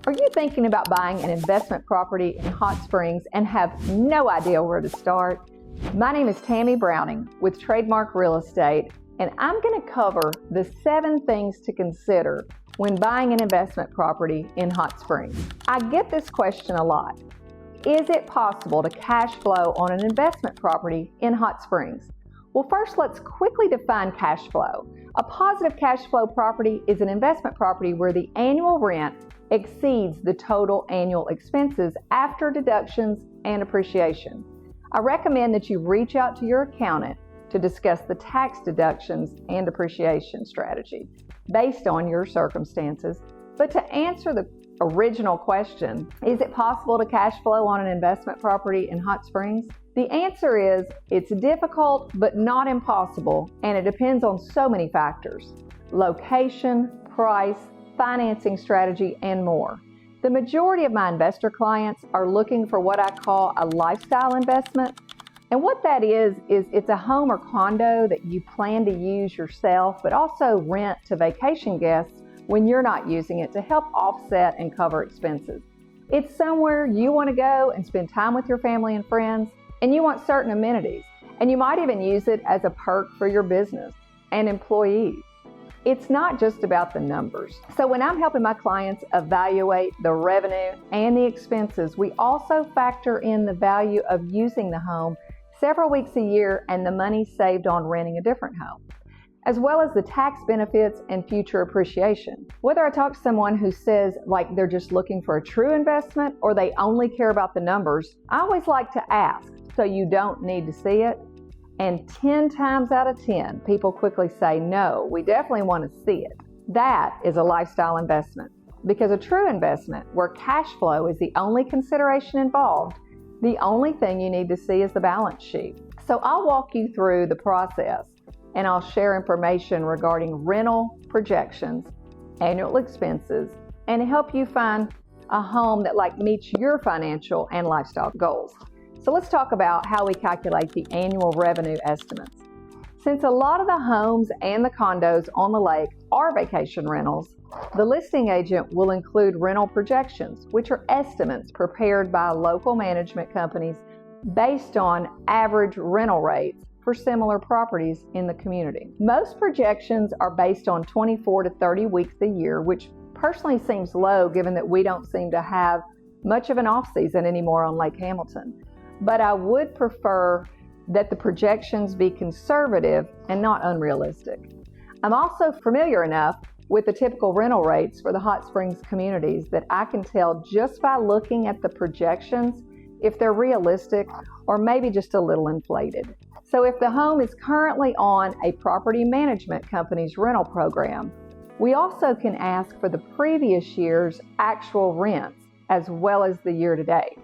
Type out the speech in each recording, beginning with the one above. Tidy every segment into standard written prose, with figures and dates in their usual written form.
Are you thinking about buying an investment property in Hot Springs and have no idea where to start? My name is Tammy Browning with Trademark Real Estate, and I'm going to cover the 7 things to consider when buying an investment property in Hot Springs. I get this question a lot. Is it possible to cash flow on an investment property in Hot Springs? Well, first let's quickly define cash flow. A positive cash flow property is an investment property where the annual rent exceeds the total annual expenses after deductions and appreciation. I recommend that you reach out to your accountant to discuss the tax deductions and appreciation strategy based on your circumstances. But to answer the original question, is it possible to cash flow on an investment property in Hot Springs? The answer is it's difficult but not impossible, and it depends on so many factors: location, price, financing strategy, and more. The majority of my investor clients are looking for what I call a lifestyle investment. And what that is it's a home or condo that you plan to use yourself, but also rent to vacation guests when you're not using it to help offset and cover expenses. It's somewhere you want to go and spend time with your family and friends, and you want certain amenities. And you might even use it as a perk for your business and employees. It's not just about the numbers. So when I'm helping my clients evaluate the revenue and the expenses, we also factor in the value of using the home several weeks a year and the money saved on renting a different home, as well as the tax benefits and future appreciation. Whether I talk to someone who says like they're just looking for a true investment or they only care about the numbers, I always like to ask so you don't need to see it. And 10 times out of 10, people quickly say, no, we definitely want to see it. That is a lifestyle investment, because a true investment where cash flow is the only consideration involved, the only thing you need to see is the balance sheet. So I'll walk you through the process, and I'll share information regarding rental projections, annual expenses, and help you find a home that meets your financial and lifestyle goals. So let's talk about how we calculate the annual revenue estimates. Since a lot of the homes and the condos on the lake are vacation rentals, the listing agent will include rental projections, which are estimates prepared by local management companies based on average rental rates for similar properties in the community. Most projections are based on 24 to 30 weeks a year, which personally seems low given that we don't seem to have much of an off-season anymore on Lake Hamilton. But I would prefer that the projections be conservative and not unrealistic. I'm also familiar enough with the typical rental rates for the Hot Springs communities that I can tell just by looking at the projections if they're realistic or maybe just a little inflated. So if the home is currently on a property management company's rental program, we also can ask for the previous year's actual rents as well as the year to date.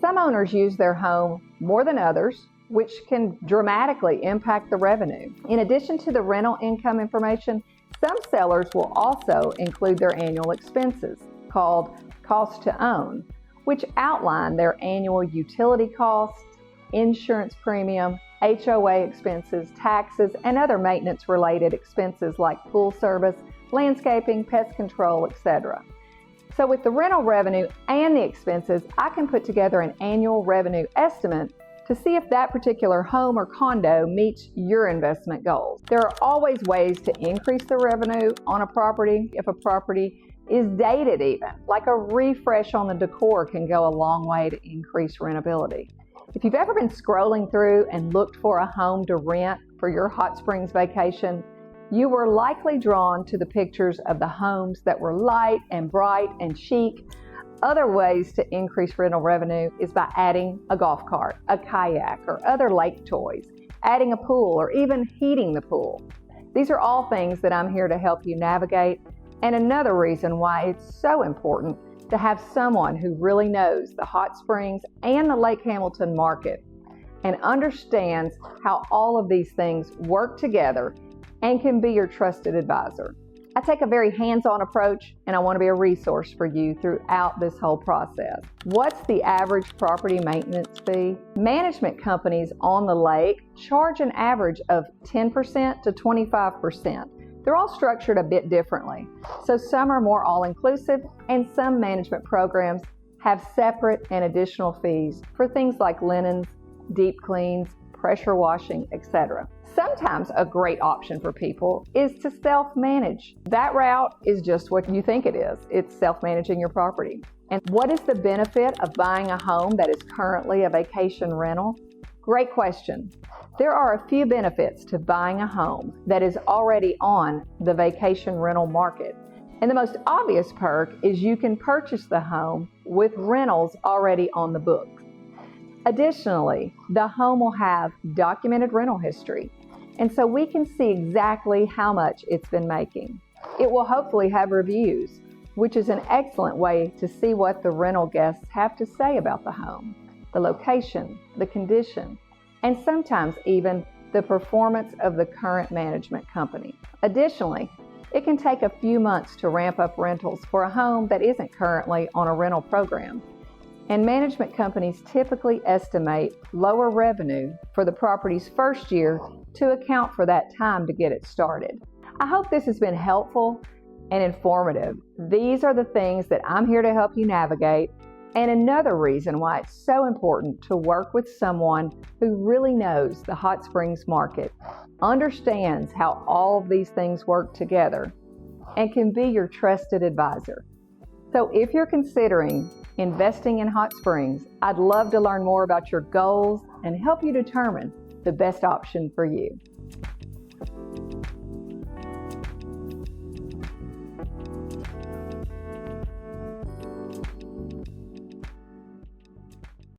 Some owners use their home more than others, which can dramatically impact the revenue. In addition to the rental income information, some sellers will also include their annual expenses, called cost to own, which outline their annual utility costs, insurance premium, HOA expenses, taxes, and other maintenance-related expenses like pool service, landscaping, pest control, etc. So with the rental revenue and the expenses, I can put together an annual revenue estimate to see if that particular home or condo meets your investment goals. There are always ways to increase the revenue on a property if a property is dated even. Like a refresh on the decor can go a long way to increase rentability. If you've ever been scrolling through and looked for a home to rent for your Hot Springs vacation, you were likely drawn to the pictures of the homes that were light and bright and chic. Other ways to increase rental revenue is by adding a golf cart, a kayak, or other lake toys, adding a pool, or even heating the pool. These are all things that I'm here to help you navigate, and another reason why it's so important to have someone who really knows the Hot Springs and the Lake Hamilton market and understands how all of these things work together and can be your trusted advisor. I take a very hands-on approach, and I want to be a resource for you throughout this whole process. What's the average property maintenance fee? Management companies on the lake charge an average of 10% to 25%, They're all structured a bit differently. So some are more all-inclusive, and some management programs have separate and additional fees for things like linens, deep cleans, pressure washing, etc. Sometimes a great option for people is to self-manage. That route is just what you think it is. It's self-managing your property. And what is the benefit of buying a home that is currently a vacation rental? Great question. There are a few benefits to buying a home that is already on the vacation rental market. And the most obvious perk is you can purchase the home with rentals already on the books. Additionally, the home will have documented rental history, and so we can see exactly how much it's been making. It will hopefully have reviews, which is an excellent way to see what the rental guests have to say about the home, the location, the condition, and sometimes even the performance of the current management company. Additionally, it can take a few months to ramp up rentals for a home that isn't currently on a rental program. And management companies typically estimate lower revenue for the property's first year to account for that time to get it started. I hope this has been helpful and informative. These are the things that I'm here to help you navigate, and another reason why it's so important to work with someone who really knows the hot springs market, understands how all of these things work together, and can be your trusted advisor. So if you're considering investing in hot springs, I'd love to learn more about your goals and help you determine the best option for you.